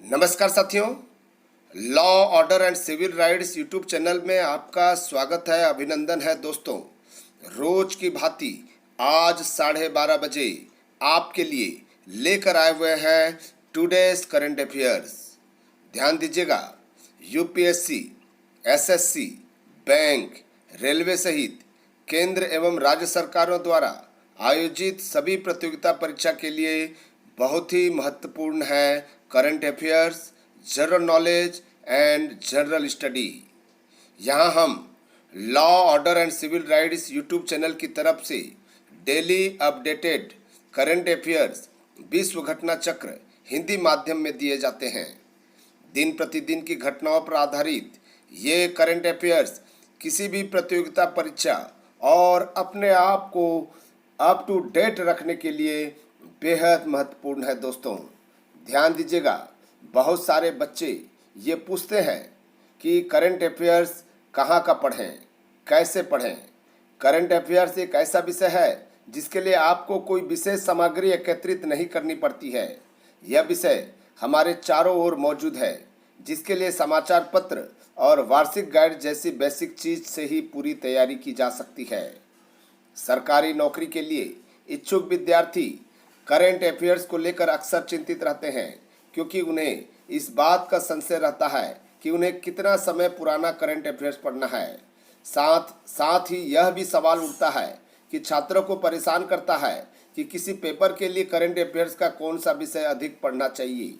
नमस्कार साथियों, law order and civil rights YouTube channel में आपका स्वागत है, अभिनंदन है दोस्तों। रोज की भांति आज 12:30 बजे आपके लिए लेकर आए हुए हैं टुडेज करंट अफेयर्स। ध्यान दीजिएगा, यूपीएससी, एसएससी, बैंक, रेलवे सहित केंद्र एवं राज्य सरकारों द्वारा आयोजित सभी प्रतियोगिता परीक्षा के लिए बहुत ही महत्वपूर्ण है current affairs, general knowledge and general study. यहाँ हम law order and civil rights YouTube channel की तरफ से डेली अपडेटेड करंट अफेयर्स विश्व घटना चक्र हिंदी माध्यम में दिए जाते हैं। दिन प्रतिदिन की घटनाओं पर आधारित ये करंट अफेयर्स किसी भी प्रतियोगिता परीक्षा और अपने आप को अप टू डेट रखने के लिए बेहद महत्वपूर्ण है दोस्तों। ध्यान दीजिएगा, बहुत सारे बच्चे ये पूछते हैं कि करंट अफेयर्स कहाँ का पढ़ें, कैसे पढ़ें। करंट अफेयर्स एक ऐसा विषय है जिसके लिए आपको कोई विशेष सामग्री एकत्रित नहीं करनी पड़ती है। यह विषय हमारे चारों ओर मौजूद है, जिसके लिए समाचार पत्र और वार्षिक गाइड जैसी बेसिक चीज से ही पूरी तैयारी की जा सकती है। सरकारी नौकरी के लिए इच्छुक विद्यार्थी करंट अफेयर्स को लेकर अक्सर चिंतित रहते हैं, क्योंकि उन्हें इस बात का संशय रहता है कि उन्हें कितना समय पुराना करंट अफेयर्स पढ़ना है। साथ ही यह भी सवाल उठता है कि छात्रों को परेशान करता है कि किसी पेपर के लिए करंट अफेयर्स का कौन सा विषय अधिक पढ़ना चाहिए।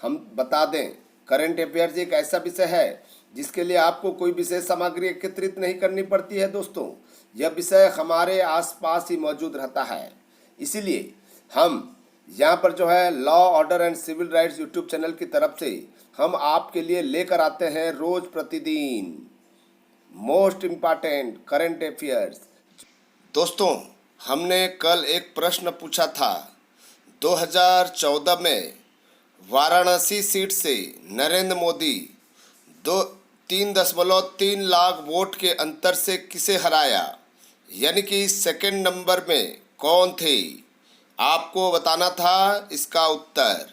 हम बता दें, करंट अफेयर्स एक ऐसा विषय है जिसके लिए आपको कोई विशेष सामग्री एकत्रित नहीं करनी पड़ती है दोस्तों। यह विषय हमारे आसपास ही मौजूद रहता है। इसीलिए हम यहाँ पर जो है law order and civil rights YouTube channel की तरफ से हम आपके लिए लेकर आते हैं रोज प्रतिदिन मोस्ट इम्पॉर्टेंट करंट अफेयर्स। दोस्तों, हमने कल एक प्रश्न पूछा था। 2014 में वाराणसी सीट से नरेंद्र मोदी 3.3 लाख वोट के अंतर से किसे हराया, यानी कि सेकंड नंबर में कौन थे। आपको बताना था इसका उत्तर,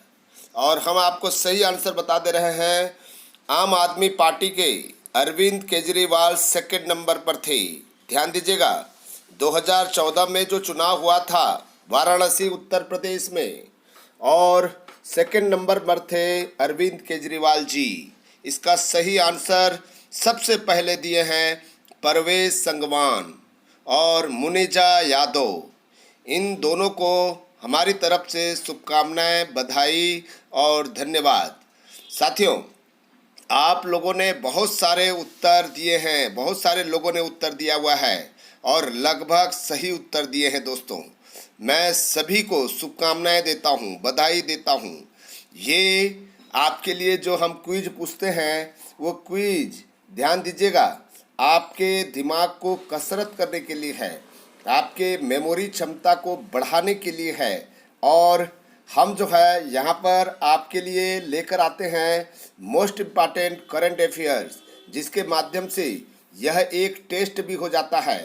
और हम आपको सही आंसर बता दे रहे हैं। आम आदमी पार्टी के अरविंद केजरीवाल सेकंड नंबर पर थे। ध्यान दीजिएगा, 2014 में जो चुनाव हुआ था वाराणसी उत्तर प्रदेश में, और सेकंड नंबर पर थे अरविंद केजरीवाल जी। इसका सही आंसर सबसे पहले दिए हैं परवेज संगवान और मुनीजा यादव। इन दोनों को हमारी तरफ से शुभकामनाएं, बधाई और धन्यवाद। साथियों, आप लोगों ने बहुत सारे उत्तर दिए हैं, बहुत सारे लोगों ने उत्तर दिया हुआ है और लगभग सही उत्तर दिए हैं दोस्तों। मैं सभी को शुभकामनाएं देता हूं, बधाई देता हूं। ये आपके लिए जो हम क्विज पूछते हैं, वो क्विज ध्यान दीजिएगा, आपके दिमाग को कसरत करने के लिए है, आपके मेमोरी क्षमता को बढ़ाने के लिए है। और हम जो है यहाँ पर आपके लिए लेकर आते हैं मोस्ट इम्पॉर्टेंट करंट अफेयर्स, जिसके माध्यम से यह एक टेस्ट भी हो जाता है।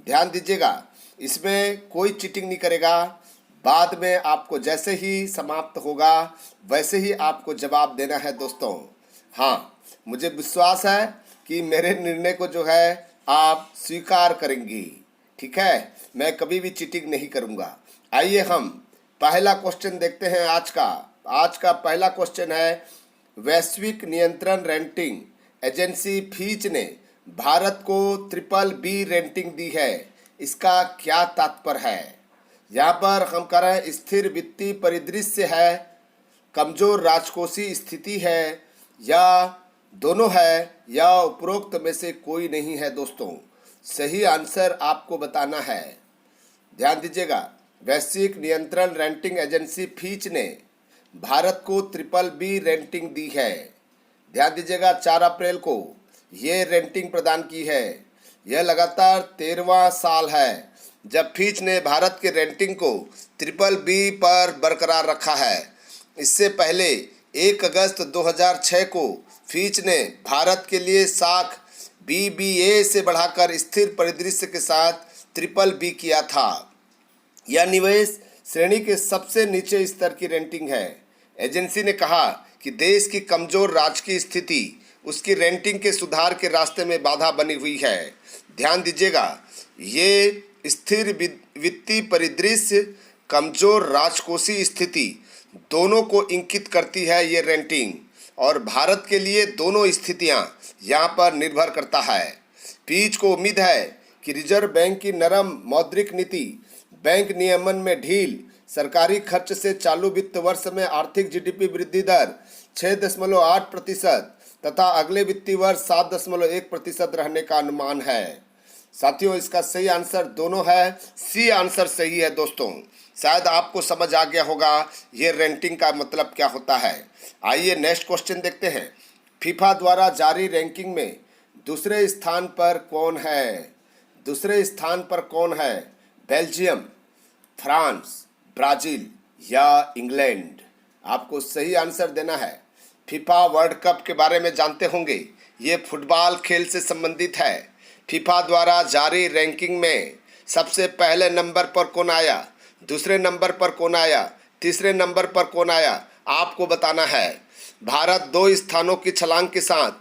ध्यान दीजिएगा, इसमें कोई चीटिंग नहीं करेगा। बाद में आपको जैसे ही समाप्त होगा वैसे ही आपको जवाब देना है दोस्तों। हाँ, मुझे विश्वास है कि मेरे निर्णय को जो है आप स्वीकार करेंगी। ठीक है, मैं कभी भी चीटिंग नहीं करूंगा। आइए हम पहला क्वेश्चन देखते हैं आज का पहला क्वेश्चन है, वैश्विक नियंत्रण रेटिंग एजेंसी फीच ने भारत को BBB रेटिंग दी है। इसका क्या तात्पर्य है। यहाँ पर हम कह रहे हैं स्थिर वित्तीय परिदृश्य है, कमजोर राजकोषीय स्थिति है, या दोनों है, या उपरोक्त में से कोई नहीं है दोस्तों। सही आंसर आपको बताना है। ध्यान दीजिएगा, वैश्विक नियंत्रण रेटिंग एजेंसी फीच ने भारत को BBB रेटिंग दी है। ध्यान दीजिएगा, 4 अप्रैल को ये रेटिंग प्रदान की है। यह लगातार 13वां साल है जब फीच ने भारत के रेटिंग को BBB पर बरकरार रखा है। इससे पहले 1 अगस्त 2006 को फीच ने भारत के लिए साख BBA से बढ़ाकर स्थिर परिदृश्य के साथ BBB किया था। यह निवेश श्रेणी के सबसे नीचे स्तर की रेटिंग है। एजेंसी ने कहा कि देश की कमजोर राजकीय स्थिति उसकी रेटिंग के सुधार के रास्ते में बाधा बनी हुई है। ध्यान दीजिएगा, ये स्थिर वित्तीय परिदृश्य, कमजोर राजकोषीय स्थिति दोनों को इंगित करती है ये रेटिंग, और भारत के लिए दोनों स्थितियां यहाँ पर निर्भर करता है। पीच को उम्मीद है कि रिजर्व बैंक की नरम मौद्रिक नीति, बैंक नियमन में ढील, सरकारी खर्च से चालू वित्त वर्ष में आर्थिक जीडीपी वृद्धि दर 6.8% तथा अगले वित्तीय वर्ष 7.1% रहने का अनुमान है। साथियों, इसका सही आंसर दोनों है, सी आंसर सही है दोस्तों। शायद आपको समझ आ गया होगा ये रैंकिंग का मतलब क्या होता है। आइए नेक्स्ट क्वेश्चन देखते हैं। फीफा द्वारा जारी रैंकिंग में दूसरे स्थान पर कौन है? दूसरे स्थान पर कौन है? बेल्जियम, फ्रांस, ब्राजील या इंग्लैंड? आपको सही आंसर देना है। फीफा वर्ल्ड कप के बारे में जानते होंगे, ये फुटबॉल खेल से संबंधित है। फीफा द्वारा जारी रैंकिंग में सबसे पहले नंबर पर कौन आया, दूसरे नंबर पर कौन आया, तीसरे नंबर पर कौन आया, आपको बताना है। भारत 2 स्थानों की छलांग के साथ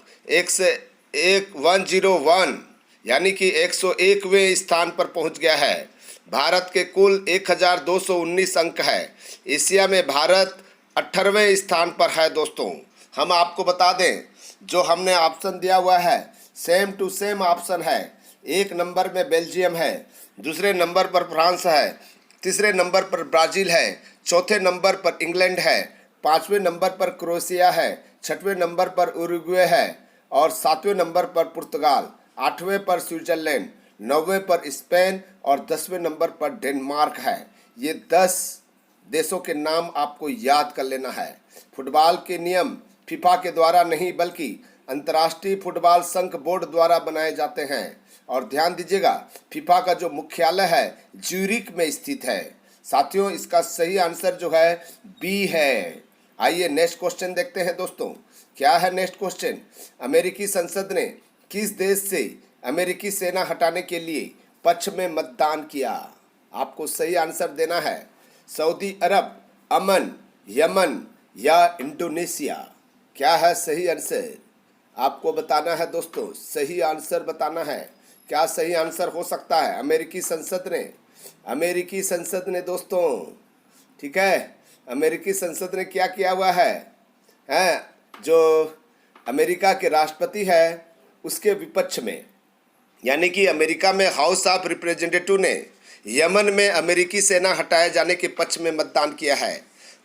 101 यानी कि 101वें स्थान पर पहुंच गया है। भारत के कुल 1219 अंक है। एशिया में भारत 18वें स्थान पर है दोस्तों। हम आपको बता दें, जो हमने ऑप्शन दिया हुआ है सेम टू सेम ऑप्शन है। 1 नंबर में बेल्जियम है, दूसरे नंबर पर फ्रांस है, तीसरे नंबर पर ब्राज़ील है, चौथे नंबर पर इंग्लैंड है, 5वें नंबर पर क्रोएशिया है, 6वें नंबर पर उरुग्वे है और 7वें नंबर पर पुर्तगाल, 8वें पर स्विट्जरलैंड, 9वें पर स्पेन और 10वें नंबर पर डेनमार्क है। ये 10 देशों के नाम आपको याद कर लेना है। फुटबॉल के नियम फीफा के द्वारा नहीं बल्कि अंतर्राष्ट्रीय फुटबॉल संघ बोर्ड द्वारा बनाए जाते हैं। और ध्यान दीजिएगा, फीफा का जो मुख्यालय है ज्यूरिक में स्थित है। साथियों, इसका सही आंसर जो है बी है। आइए नेक्स्ट क्वेश्चन देखते हैं दोस्तों। क्या है नेक्स्ट क्वेश्चन? अमेरिकी संसद ने किस देश से अमेरिकी सेना हटाने के लिए पक्ष में मतदान किया? आपको सही आंसर देना है। सऊदी अरब, अमन, यमन या इंडोनेशिया? क्या है सही आंसर? आपको बताना है दोस्तों, सही आंसर बताना है। क्या सही आंसर हो सकता है? अमेरिकी संसद ने दोस्तों, ठीक है, अमेरिकी संसद ने क्या किया हुआ है जो अमेरिका के राष्ट्रपति है उसके विपक्ष में, यानी कि अमेरिका में हाउस ऑफ रिप्रेजेंटेटिव ने यमन में अमेरिकी सेना हटाए जाने के पक्ष में मतदान किया है।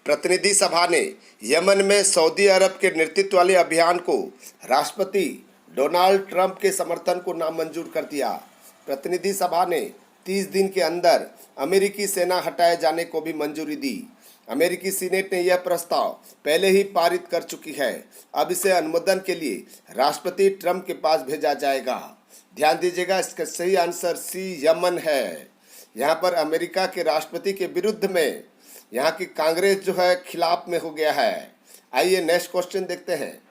प्रतिनिधि सभा ने यमन में सऊदी अरब के नेतृत्व वाले अभियान को राष्ट्रपति डोनाल्ड ट्रंप के समर्थन को नामंजूर कर दिया। प्रतिनिधि सभा ने 30 दिन के अंदर अमेरिकी सेना हटाए जाने को भी मंजूरी दी। अमेरिकी सीनेट ने यह प्रस्ताव पहले ही पारित कर चुकी है। अब इसे अनुमोदन के लिए राष्ट्रपति ट्रंप के पास भेजा जाएगा। ध्यान दीजिएगा, इसका सही आंसर सी यमन है। यहाँ पर अमेरिका के राष्ट्रपति के विरुद्ध में यहाँ की कांग्रेस जो है खिलाफ में हो गया है। आइए नेक्स्ट क्वेश्चन देखते हैं।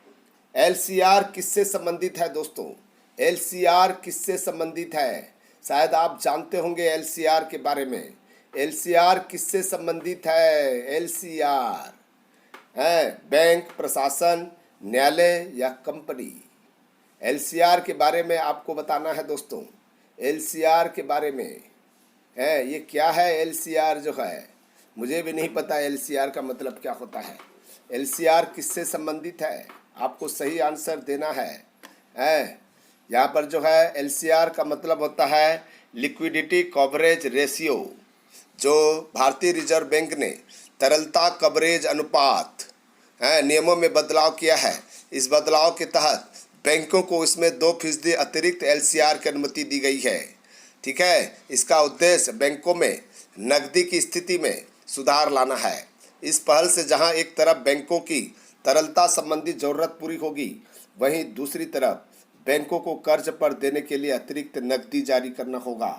एलसीआर किससे संबंधित है दोस्तों? एलसीआर किससे संबंधित है? शायद आप जानते होंगे एलसीआर के बारे में। एलसीआर किससे संबंधित है? एलसीआर है बैंक, प्रशासन, न्यायालय या कंपनी? एलसीआर के बारे में आपको बताना है दोस्तों। एलसीआर के बारे में है, ये क्या है एलसीआर जो है? मुझे भी नहीं पता एलसीआर का मतलब क्या होता है। एलसीआर किससे संबंधित है? आपको सही आंसर देना है। यहाँ पर जो है एलसीआर का मतलब होता है लिक्विडिटी कवरेज रेशियो। जो भारतीय रिजर्व बैंक ने तरलता कवरेज अनुपात नियमों में बदलाव किया है, इस बदलाव के तहत बैंकों को इसमें 2% अतिरिक्त एलसीआर की अनुमति दी गई है। ठीक है, इसका उद्देश्य बैंकों में नकदी की स्थिति में सुधार लाना है। इस पहल से जहां एक तरफ बैंकों की तरलता संबंधी जरूरत पूरी होगी, वहीं दूसरी तरफ बैंकों को कर्ज पर देने के लिए अतिरिक्त नकदी जारी करना होगा।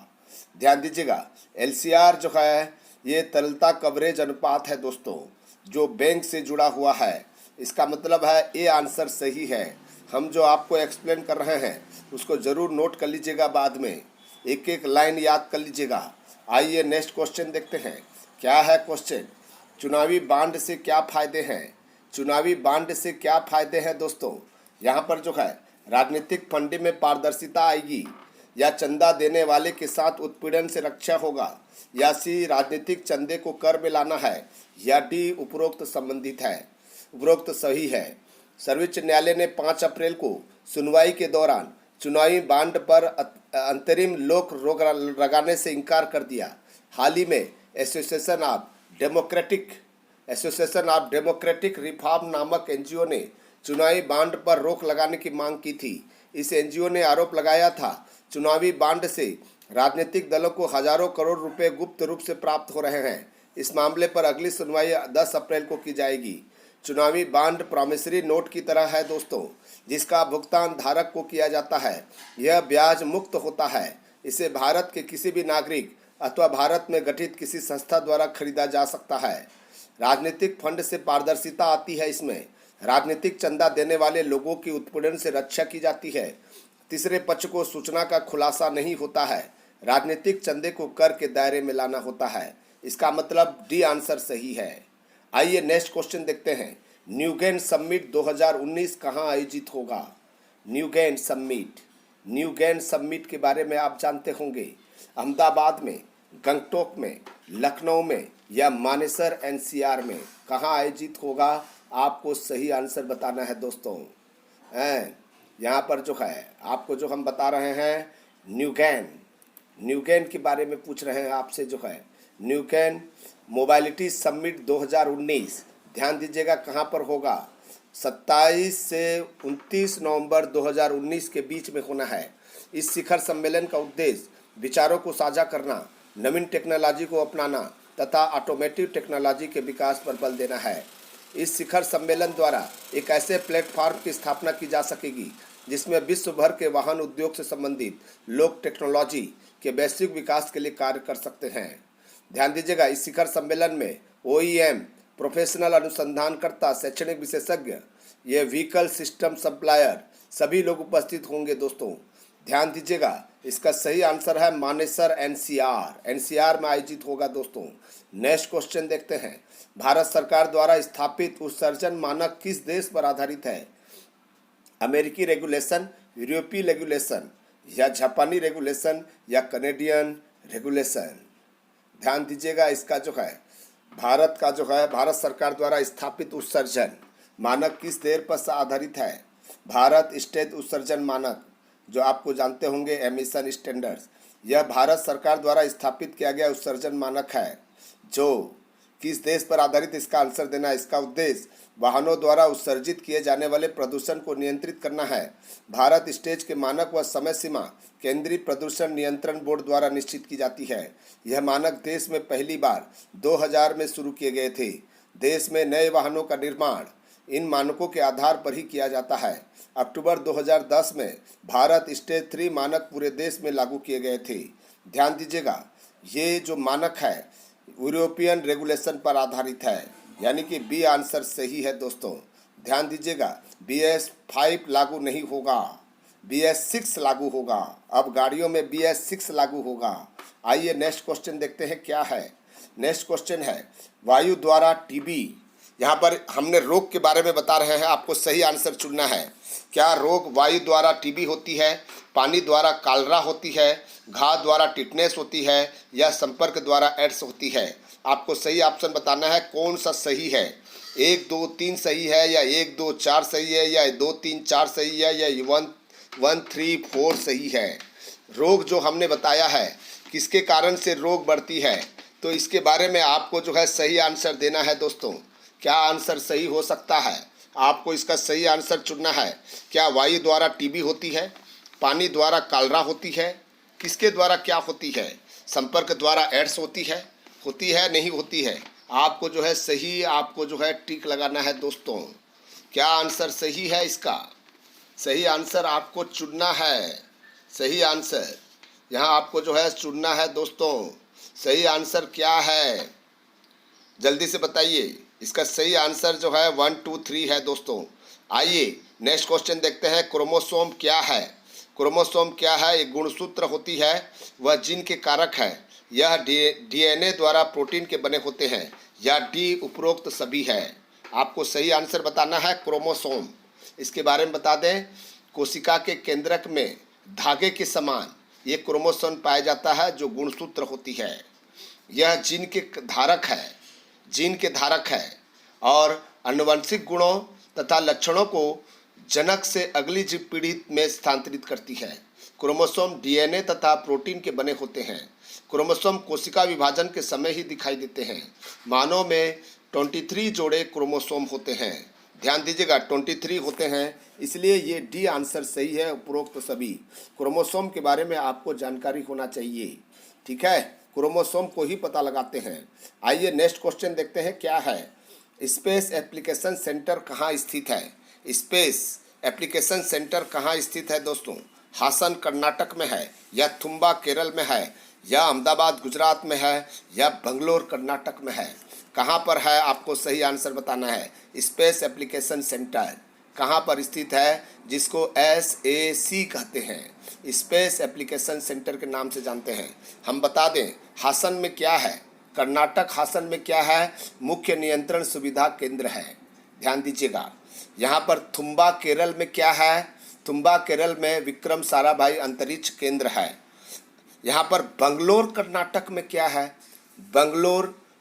ध्यान दीजिएगा, एलसीआर जो है ये तरलता कवरेज अनुपात है दोस्तों, जो बैंक से जुड़ा हुआ है। इसका मतलब है ये आंसर सही है। हम जो आपको एक्सप्लेन कर रहे हैं उसको ज़रूर नोट कर लीजिएगा, बाद में एक एक लाइन याद कर लीजिएगा। आइए नेक्स्ट क्वेश्चन देखते हैं। क्या है क्वेश्चन? चुनावी बांड से क्या फायदे हैं? चुनावी बांड से क्या फायदे हैं दोस्तों? यहाँ पर जो है राजनीतिक फंडिंग में पारदर्शिता आएगी, या चंदा देने वाले के साथ उत्पीड़न से रक्षा होगा, या सी राजनीतिक चंदे को कर में लाना है, या डी उपरोक्त संबंधित है, उपरोक्त सही है। सर्वोच्च न्यायालय ने 5 अप्रैल को सुनवाई के दौरान चुनावी बांड पर अंतरिम रोक लगाने से इनकार कर दिया। हाल ही में एसोसिएशन ऑफ डेमोक्रेटिक रिफॉर्म नामक एनजीओ ने चुनावी बांड पर रोक लगाने की मांग की थी। इस एनजीओ ने आरोप लगाया था चुनावी बांड से राजनीतिक दलों को हजारों करोड़ रुपए गुप्त रूप से प्राप्त हो रहे हैं। इस मामले पर अगली सुनवाई 10 अप्रैल को की जाएगी। चुनावी बांड प्रॉमिसरी नोट की तरह है दोस्तों, जिसका भुगतान धारक को किया जाता है। यह ब्याज मुक्त होता है। इसे भारत के किसी भी नागरिक अथवा भारत में गठित किसी संस्था द्वारा खरीदा जा सकता है। राजनीतिक फंड से पारदर्शिता आती है। इसमें राजनीतिक चंदा देने वाले लोगों की उत्पीड़न से रक्षा की जाती है। तीसरे पक्ष को सूचना का खुलासा नहीं होता है। राजनीतिक चंदे को कर के दायरे में लाना होता है। इसका मतलब डी आंसर सही है। आइए नेक्स्ट क्वेश्चन देखते हैं। न्यूगेन समिट 2019 कहाँ आयोजित होगा? न्यूगेन समिट के बारे में आप जानते होंगे। अहमदाबाद में, गंगटोक में, लखनऊ में या मानेसर एनसीआर में कहाँ आयोजित होगा? आपको सही आंसर बताना है दोस्तों। यहाँ पर जो है आपको जो हम बता रहे हैं न्यूगेन के बारे में पूछ रहे हैं आपसे। जो है न्यूगेन मोबाइलिटी समिट 2019 ध्यान दीजिएगा कहाँ पर होगा? 27 से 29 नवंबर 2019 के बीच में होना है। इस शिखर सम्मेलन का उद्देश्य विचारों को साझा करना, नवीन टेक्नोलॉजी को अपनाना तथा ऑटोमेटिव टेक्नोलॉजी के विकास पर बल देना है। इस शिखर सम्मेलन द्वारा एक ऐसे प्लेटफॉर्म की स्थापना की जा सकेगी जिसमें विश्व भर के वाहन उद्योग से संबंधित लोग टेक्नोलॉजी के वैश्विक विकास के लिए कार्य कर सकते हैं। ध्यान दीजिएगा, इस शिखर सम्मेलन में OEM, प्रोफेशनल अनुसंधानकर्ता, शैक्षणिक विशेषज्ञ, ये व्हीकल सिस्टम सप्लायर सभी लोग उपस्थित होंगे दोस्तों। ध्यान दीजिएगा, इसका सही आंसर है मानेसर एनसीआर में आयोजित होगा दोस्तों। नेक्स्ट क्वेश्चन देखते हैं। भारत सरकार द्वारा स्थापित उत्सर्जन मानक किस देश पर आधारित है? अमेरिकी रेगुलेशन, यूरोपीय रेगुलेशन या जापानी रेगुलेशन या कनेडियन रेगुलेशन? ध्यान दीजिएगा, इसका जो है भारत सरकार द्वारा स्थापित उत्सर्जन मानक किस देश पर आधारित है? भारत स्टेट उत्सर्जन मानक, जो आपको जानते होंगे एमिशन स्टैंडर्ड्स, यह भारत सरकार द्वारा स्थापित किया गया उत्सर्जन मानक है। जो किस देश पर आधारित, इसका आंसर देना है। इसका उद्देश्य वाहनों द्वारा उत्सर्जित किए जाने वाले प्रदूषण को नियंत्रित करना है। भारत स्टेज के मानक व समय सीमा केंद्रीय प्रदूषण नियंत्रण बोर्ड द्वारा निश्चित की जाती है। यह मानक देश में पहली बार 2000 में शुरू किए गए थे। देश में नए वाहनों का निर्माण इन मानकों के आधार पर ही किया जाता है। अक्टूबर 2010 में भारत स्टेज 3 मानक पूरे देश में लागू किए गए थे। ध्यान दीजिएगा, ये जो मानक है यूरोपियन रेगुलेशन पर आधारित है, यानी कि बी आंसर सही है दोस्तों। ध्यान दीजिएगा, BS5 लागू नहीं होगा, BS6 लागू होगा। अब गाड़ियों में BS6 लागू होगा। आइए नेक्स्ट क्वेश्चन देखते हैं क्या है। नेक्स्ट क्वेश्चन है वायु द्वारा टीबी। यहाँ पर हमने रोग के बारे में बता रहे हैं, आपको सही आंसर चुनना है। क्या रोग वायु द्वारा टीबी होती है, पानी द्वारा कालरा होती है, घाव द्वारा टिटनेस होती है या संपर्क द्वारा एड्स होती है? आपको सही ऑप्शन बताना है, कौन सा सही है। 1 2 3 सही है या 1 2 4 सही है या 2 3 4 सही है या 1 3 4 सही है। रोग जो हमने बताया है किसके कारण से रोग बढ़ती है, तो इसके बारे में आपको जो है सही आंसर देना है दोस्तों। क्या आंसर सही हो सकता है? आपको इसका सही आंसर चुनना है। क्या वायु द्वारा टीबी होती है, पानी द्वारा कालरा होती है, किसके द्वारा क्या होती है, संपर्क द्वारा एड्स होती है नहीं होती है? आपको जो है सही, आपको जो है टिक लगाना है दोस्तों। क्या आंसर सही है? इसका सही आंसर आपको चुनना है। सही आंसर यहाँ आपको जो है चुनना है दोस्तों। सही आंसर क्या है, जल्दी से बताइए। इसका सही आंसर जो है 1 2 3 है दोस्तों। आइए नेक्स्ट क्वेश्चन देखते हैं। क्रोमोसोम क्या है? क्रोमोसोम क्या है? एक गुणसूत्र होती है, वह जीन के कारक है। यह DNA द्वारा प्रोटीन के बने होते हैं। या डी उपरोक्त सभी है? आपको सही आंसर बताना है क्रोमोसोम। इसके बारे में बता दें, कोशिका के केंद्रक में धागे के समान ये क्रोमोसोम पाया जाता है जो गुणसूत्र होती है। यह जीन के धारक है और आनुवंशिक गुणों तथा लक्षणों को जनक से अगली जीव पीढ़ी में स्थानांतरित करती है। क्रोमोसोम डीएनए तथा प्रोटीन के बने होते हैं। क्रोमोसोम कोशिका विभाजन के समय ही दिखाई देते हैं। मानव में 23 जोड़े क्रोमोसोम होते हैं। ध्यान दीजिएगा, 23 होते हैं, इसलिए ये डी आंसर सही है, उपरोक्त सभी। क्रोमोसोम के बारे में आपको जानकारी होना चाहिए, ठीक है। क्रोमोसोम को ही पता लगाते हैं। आइए नेक्स्ट क्वेश्चन देखते हैं क्या है। स्पेस एप्लीकेशन सेंटर कहाँ स्थित है? स्पेस एप्लीकेशन सेंटर कहाँ स्थित है दोस्तों? हासन कर्नाटक में है, या थुम्बा केरल में है, या अहमदाबाद गुजरात में है, या बंगलोर कर्नाटक में है? कहाँ पर है आपको सही आंसर बताना है। स्पेस एप्लीकेशन सेंटर कहाँ पर स्थित है, जिसको SAC कहते हैं, स्पेस एप्लीकेशन सेंटर के नाम से जानते हैं। हम बता दें हासन में क्या है, कर्नाटक हासन में क्या है, मुख्य नियंत्रण सुविधा केंद्र है। ध्यान दीजिएगा। यहाँ पर थुम्बा केरल में क्या है, थुम्बा केरल में विक्रम साराभाई अंतरिक्ष केंद्र है। यहाँ पर बंगलोर कर्नाटक में क्या है,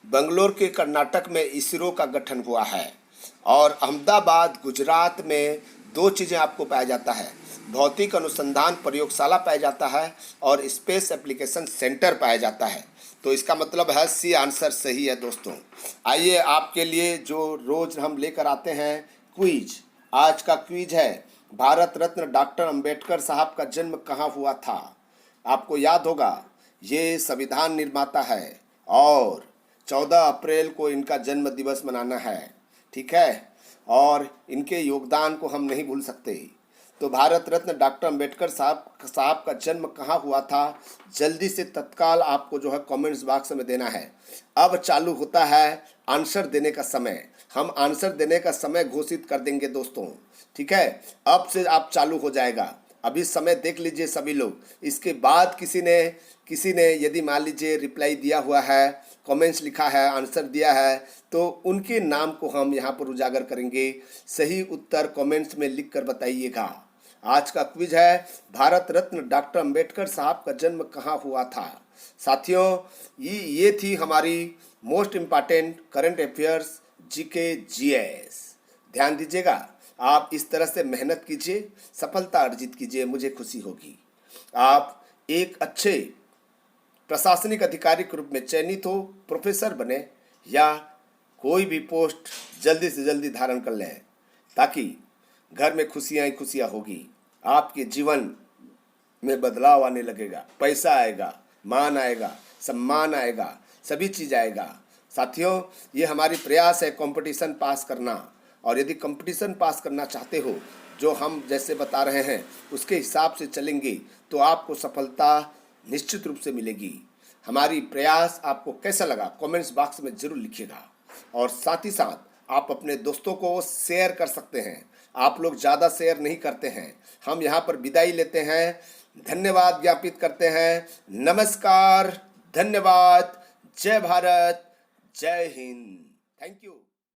बंगलोर के कर्नाटक में इसरो का गठन हुआ है। और अहमदाबाद गुजरात में दो चीज़ें आपको पाया जाता है, भौतिक अनुसंधान प्रयोगशाला पाया जाता है और स्पेस एप्लीकेशन सेंटर पाया जाता है। तो इसका मतलब है सी आंसर सही है दोस्तों। आइए आपके लिए जो रोज़ हम लेकर आते हैं क्विज, आज का क्विज है भारत रत्न डॉक्टर अंबेडकर साहब का जन्म कहाँ हुआ था? आपको याद होगा ये संविधान निर्माता है और 14 अप्रैल को इनका जन्म दिवस मनाना है, ठीक है। और इनके योगदान को हम नहीं भूल सकते। तो भारत रत्न डॉक्टर अंबेडकर साहब का जन्म कहाँ हुआ था? जल्दी से तत्काल आपको जो है कमेंट्स बॉक्स में देना है। अब चालू होता है आंसर देने का समय। हम आंसर देने का समय घोषित कर देंगे दोस्तों, ठीक है। अब से आप चालू हो जाएगा। अभी समय देख लीजिए सभी लोग। इसके बाद किसी ने यदि मान लीजिए रिप्लाई दिया हुआ है, कमेंट्स लिखा है, आंसर दिया है, तो उनके नाम को हम यहाँ पर उजागर करेंगे। सही उत्तर कमेंट्स में लिख कर बताइएगा। आज का क्विज है भारत रत्न डॉक्टर अंबेडकर साहब का जन्म कहाँ हुआ था। साथियों, ये थी हमारी most important current affairs GK GS। ध्यान दीजिएगा, आप इस तरह से मेहनत कीजिए, सफलता अर्जित कीजिए, मुझे खुशी होगी। आप एक अच्छे प्रशासनिक अधिकारी के रूप में चयनित हो, प्रोफेसर बने या कोई भी पोस्ट जल्दी से जल्दी धारण कर लें, ताकि घर में खुशियाँ ही खुशियाँ होगी। आपके जीवन में बदलाव आने लगेगा, पैसा आएगा, मान आएगा, सम्मान आएगा, सभी चीज़ आएगा। साथियों, ये हमारी प्रयास है कंपटीशन पास करना, और यदि कंपटीशन पास करना चाहते हो, जो हम जैसे बता रहे हैं उसके हिसाब से चलेंगे, तो आपको सफलता निश्चित रूप से मिलेगी। हमारी प्रयास आपको कैसा लगा कमेंट्स बॉक्स में ज़रूर लिखिएगा। और साथ ही साथ आप अपने दोस्तों को शेयर कर सकते हैं। आप लोग ज़्यादा शेयर नहीं करते हैं। हम यहाँ पर विदाई लेते हैं, धन्यवाद ज्ञापित करते हैं। नमस्कार, धन्यवाद, जय भारत, जय हिंद, थैंक यू।